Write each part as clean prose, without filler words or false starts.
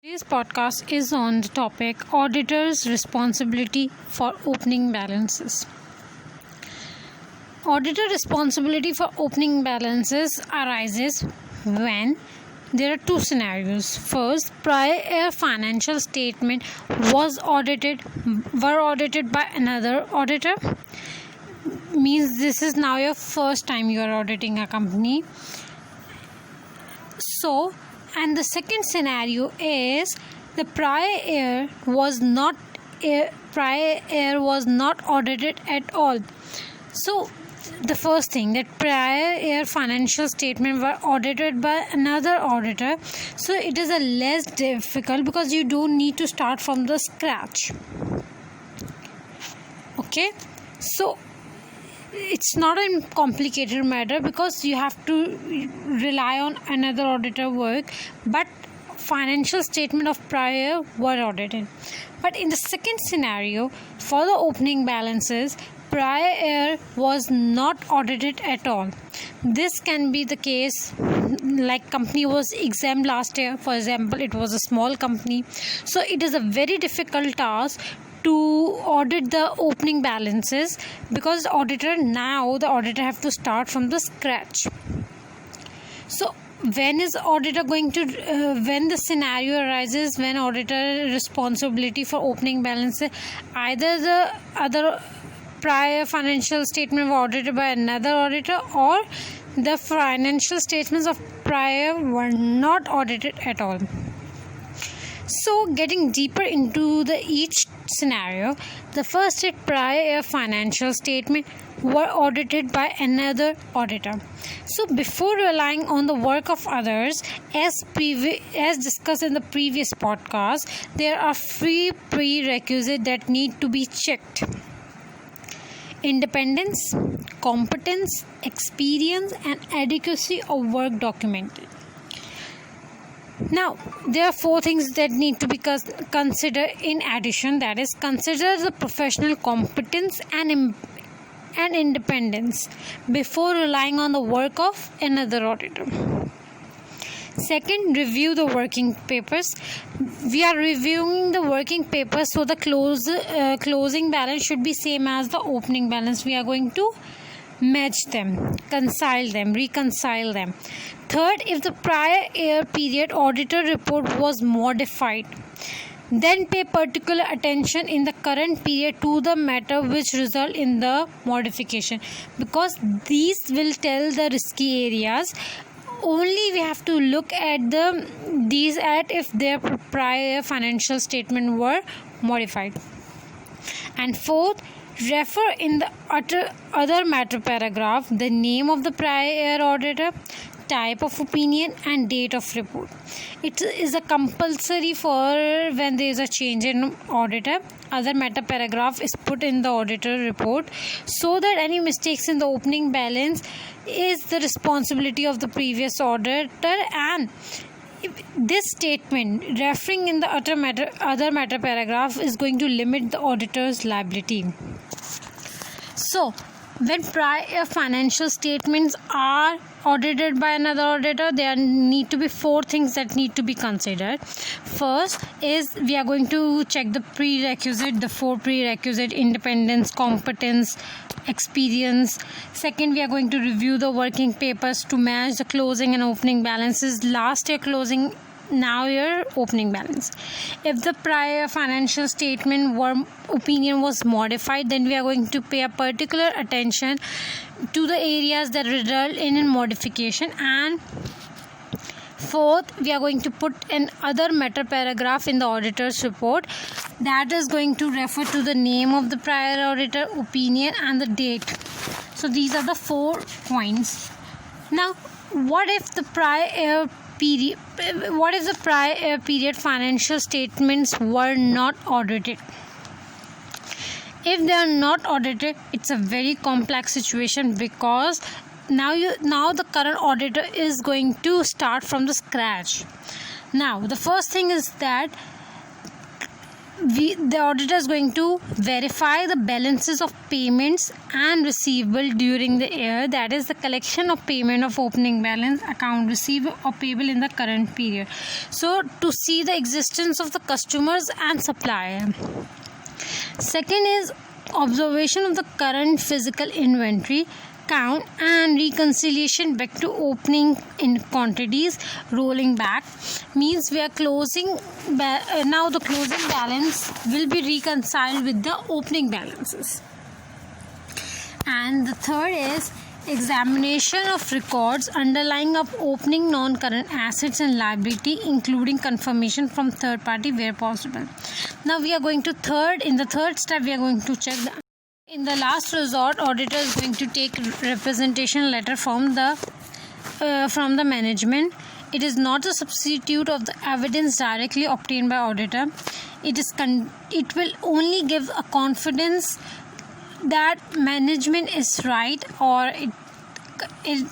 Today's podcast is on the topic Auditor's Responsibility for Opening Balances. Auditor responsibility for opening balances arises when there are two scenarios. First, prior year financial statement were audited by another auditor. Means this is now your first time you are auditing a company. And the second scenario is the prior year was not audited at all. So the first thing, that prior year financial statement were audited by another auditor, so it is a less difficult because you don't need to start from the scratch. Okay, so it's not a complicated matter because you have to rely on another auditor work, but financial statement of prior were audited. But in the second scenario, for the opening balances, prior year was not audited at all. This can be the case like company was exempt last year. For example, it was a small company, so it is a very difficult task to audit the opening balances because the auditor have to start from the scratch. So when is auditor going to when the scenario arises when auditor responsibility for opening balances, either the other prior financial statement were audited by another auditor or the financial statements of prior were not audited at all. So getting deeper into each scenario, the first is prior year financial statement were audited by another auditor. So before relying on the work of others, as discussed in the previous podcast, there are three prerequisites that need to be checked: independence, competence, experience, and adequacy of work documented. Now, there are four things that need to be considered in addition. That is, consider the professional competence and independence before relying on the work of another auditor. Second, review the working papers. We are reviewing the working papers, so the closing balance should be same as the opening balance. We are going to match them, reconcile them. Third, if the prior year period auditor report was modified, then pay particular attention in the current period to the matter which result in the modification, because these will tell the risky areas. Only we have to look at if their prior financial statement were modified. And fourth, refer in the other matter paragraph the name of the prior year auditor, type of opinion, and date of report. It is a compulsory for when there is a change in auditor. Other matter paragraph is put in the auditor report, so that any mistakes in the opening balance is the responsibility of the previous auditor, and this statement referring in the other matter paragraph is going to limit the auditor's liability. So when prior financial statements are audited by another auditor, there need to be four things that need to be considered. First is we are going to check the four prerequisite: independence, competence, experience. Second, we are going to review the working papers to match the closing and opening balances. Last year closing, now your opening balance. If the prior financial statement opinion was modified, then we are going to pay a particular attention to the areas that result in modification. And fourth, we are going to put an other matter paragraph in the auditor's report that is going to refer to the name of the prior auditor, opinion, and the date. So these are the 4 points. Now, what if the prior period financial statements were not audited? If they are not audited, it's a very complex situation, because now the current auditor is going to start from the scratch. Now, the first thing is that the auditor is going to verify the balances of payments and receivable during the year, that is the collection of payment of opening balance, account receivable or payable in the current period. So to see the existence of the customers and supplier. Second is observation of the current physical inventory count and reconciliation back to opening in quantities. Rolling back means we are closing now the closing balance will be reconciled with the opening balances. And the third is examination of records underlying of opening non-current assets and liability, including confirmation from third party where possible. Now we are going to in the third step we are going to check in the last resort, auditor is going to take representation letter from the management. It is not a substitute of the evidence directly obtained by auditor. It will only give a confidence that management is right or it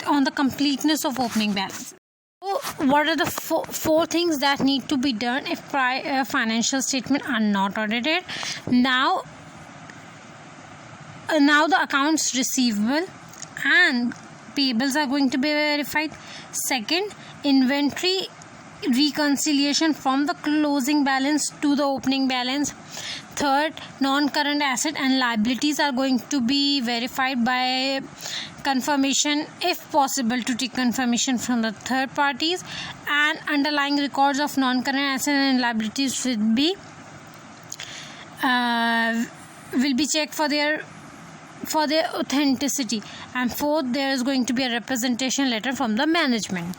on the completeness of opening balance. So what are the four things that need to be done if financial statements are not audited? Now the accounts receivable and payables are going to be verified. Second, inventory reconciliation from the closing balance to the opening balance. Third, non-current asset and liabilities are going to be verified by confirmation, if possible to take confirmation from the third parties, and underlying records of non-current asset and liabilities will be checked for their authenticity. And fourth, there is going to be a representation letter from the management.